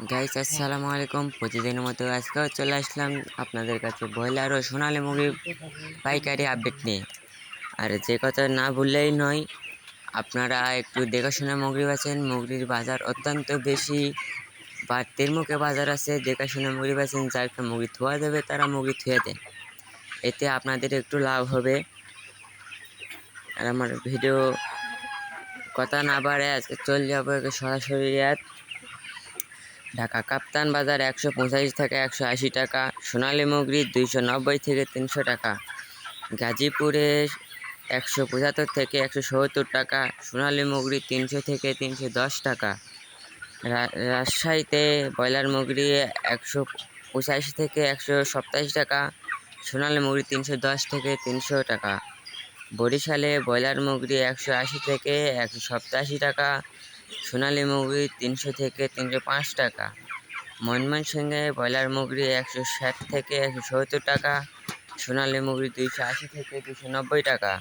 Guys আসসালামু আলাইকুম। প্রতিদিনের মতো আজকেও চলে আসলাম আপনাদের কাছে ব্রয়লার ও সোনালী মুরগির পাইকারি আপডেট নিয়ে। আর যে কথা না বললেই নয়, আপনারা একটু দেখাশোনা মুরগি বাছেন। মুরগির বাজার অত্যন্ত বেশি, বাড়তির মুখে বাজার আছে। দেখাশোনা মুরগি বাছেন, যাকে মুরগি থোয়া দেবে তারা মুরগি থুয়ে দেন, এতে আপনাদের একটু লাভ হবে। আর আমার ভিডিও কথা না বাড়ে আজকে চলে যাবো সরাসরি ঢাকা কাপ্তান বাজার 185 থেকে 180 টাকা, সোনালী মুরগি 290 থেকে 300 টাকা, গাজীপুরে 175 থেকে 170 টাকা, সোনালী মুরগি 300 থেকে 310 টাকা, রাজশাহীতে ব্রয়লার মুরগি 185 থেকে 127 টাকা, সোনালী মুরগি 310 থেকে 300 টাকা, বরিশালে ব্রয়লার মুরগি 180 থেকে 187 টাকা, সোনালী মুরগি 300 থেকে 305 টাকা, ময়মনসিংহে ব্রয়লার মুরগি 160 থেকে 170 টাকা, সোনালী মুরগি 280 থেকে 290 টাকা,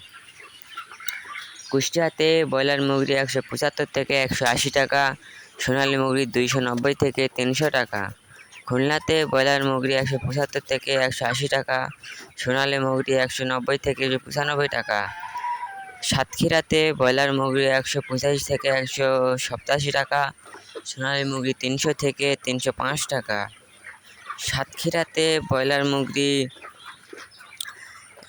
কুষ্টিয়াতে ব্রয়লার মুরগি 175 থেকে 180 টাকা, সোনালী মুরগি 290 থেকে 300 টাকা, খুলনাতে ব্রয়লার মুরগি 175 থেকে 180 টাকা, সোনালী মুরগি 190 থেকে 95 টাকা, সাতক্ষীরাতে ব্রয়লার মুরগি 185 থেকে 187 টাকা, সোনালী মুরগি 300 থেকে 305 টাকা, সাতক্ষীরাতে ব্রয়লার মুরগি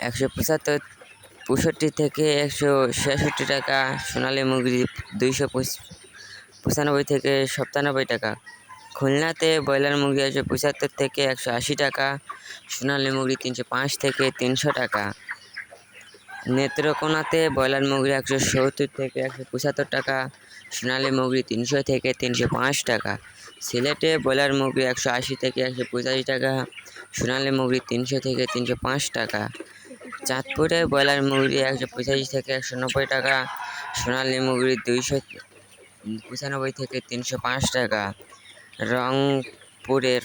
165 থেকে 166 টাকা, সোনালী মুরগি 295 থেকে 97 টাকা, খুলনাতে ব্রয়লার মুরগি 175 থেকে 180 টাকা, সোনালী মুরগি 305 থেকে 300 টাকা, নেত্রকোনাতে ব্রয়লার মুরগি 170 থেকে 175 টাকা, সোনালী মুরগি 300 থেকে 305 টাকা, সিলেটে ব্রয়লার মুরগি 180 থেকে 185 টাকা, সোনালী মুরগি 300 থেকে 305 টাকা, চাঁদপুরে ব্রয়লার মুরগি 185 থেকে 190 টাকা, সোনালী মুরগি 295 থেকে 305 টাকা,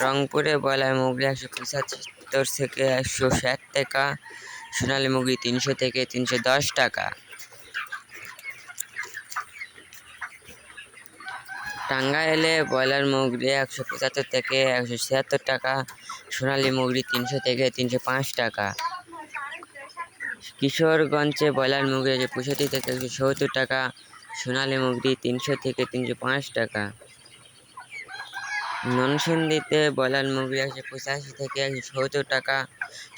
রংপুরে ব্রয়লার মুরগি 175 থেকে 160 টাকা, সোনালী মুরগি 300 থেকে 310 টাকা, টাঙ্গাইলে ব্রয়লার মুরগি 175 থেকে 176 টাকা, সোনালী মুরগি 300 থেকে 305 টাকা, কিশোরগঞ্জে ব্রয়লার মুরগি 65 থেকে 170 টাকা, সোনালী মুরগি 300 থেকে 305 টাকা, নরসিংদীতে ব্রয়লার মুরগি 185 থেকে 170 টাকা,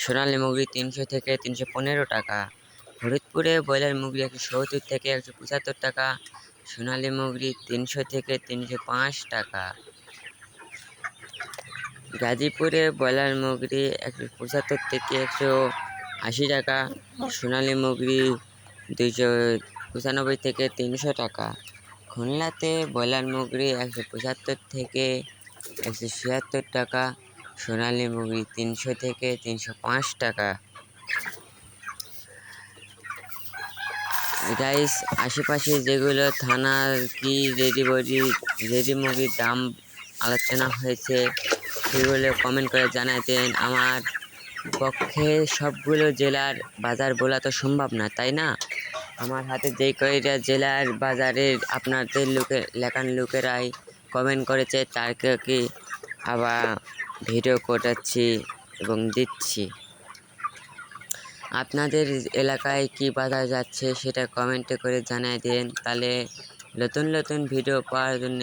সোনালী মুরগি 300 থেকে 315 টাকা, ফরিদপুরে ব্রয়লার মুরগি 170 থেকে 175 টাকা, সোনালী মুরগি 300 থেকে 305 টাকা, গাজীপুরে ব্রয়লার মুরগি 175 থেকে 180 টাকা, সোনালী মুরগি 295 থেকে 300 টাকা, খুলনাতে ব্রয়লার মুরগি 175 থেকে 176 টাকা, সোনালী মুরগি 300 থেকে 305 টাকা। গাইস, আশেপাশে যেগুলো থানার কি রেডি মুরগির দাম আলোচনা হয়েছে সেগুলো কমেন্ট করে জানাতেন। আমার পক্ষে সবগুলো জেলার বাজার বলা তো সম্ভব না, তাই না? আমার হাতে যেই কয়টা জেলার বাজারের আপনাদের লোকেরাই কমেন্ট করেছে তাকে কি আবার ভিডিও করাচ্ছি এবং দিচ্ছি। আপনাদের এলাকায় কি বাজার যাচ্ছে সেটা কমেন্টে করে জানিয়ে দেন, তাহলে নতুন নতুন ভিডিও পাওয়ার জন্য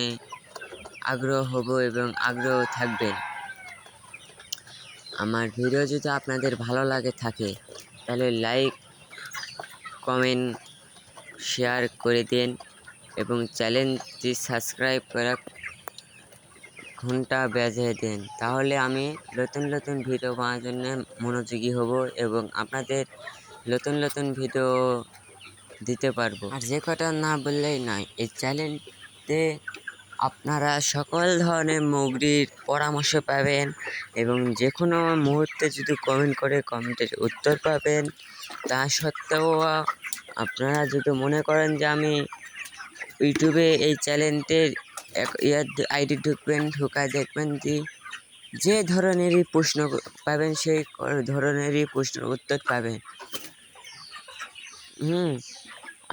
আগ্রহ হব এবং আগ্রহ থাকবেন। আমার ভিডিও যদি আপনাদের ভালো লাগে থাকে তাহলে লাইক, কমেন্ট, শেয়ার করে দেন এবং চ্যানেলটি সাবস্ক্রাইব করে ঘন্টা বাজিয়ে দেন, তাহলে আমি নতুন নতুন ভিডিও পাওয়ার জন্য মনোযোগী হব এবং আপনাদের নতুন নতুন ভিডিও দিতে পারবো। আর যে কথা না বললেই নয়, এই চ্যানেলতে আপনারা সকল ধরনের মুরগির পরামর্শ পাবেন এবং যে কোনো মুহূর্তে যদি কমেন্ট করে কমেন্টের উত্তর পাবেন। তা সত্ত্বেও আপনারা যদি মনে করেন যে আমি ইউটিউবে এই চ্যানেলটির আইডি ঢুকায় দেখবেন যে ধরনেরই প্রশ্ন পাবেন সেই ধরনেরই প্রশ্নের উত্তর পাবেন।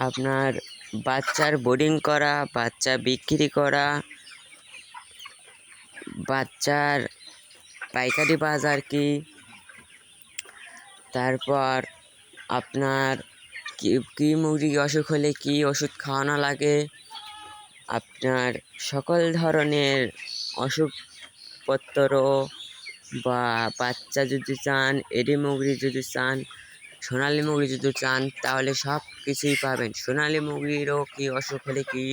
আপনার বাচ্চার বোর্ডিং করা, বাচ্চা বিক্রি করা, বাচ্চার পাইকারি বাজার কি, তারপর আপনার কি মুরগি অসুখ হলে কি ওষুধ খাওয়ানো লাগে, আপনার সকল ধরনের ওষুধপত্র বা বাচ্চা যদি চান, এডি মুরগি যদি চান, সোনালি মুরগি যদি চান, তাহলে সব কিছুই পাবেন। সোনালি মুরগিরও কি অসুখ হলে কি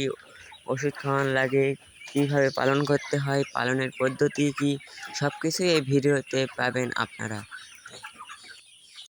ওষুধ খাওয়ানো লাগে, কীভাবে পালন করতে হয়, পালনের পদ্ধতি কি, সব কিছুই এই ভিডিওতে পাবেন আপনারা।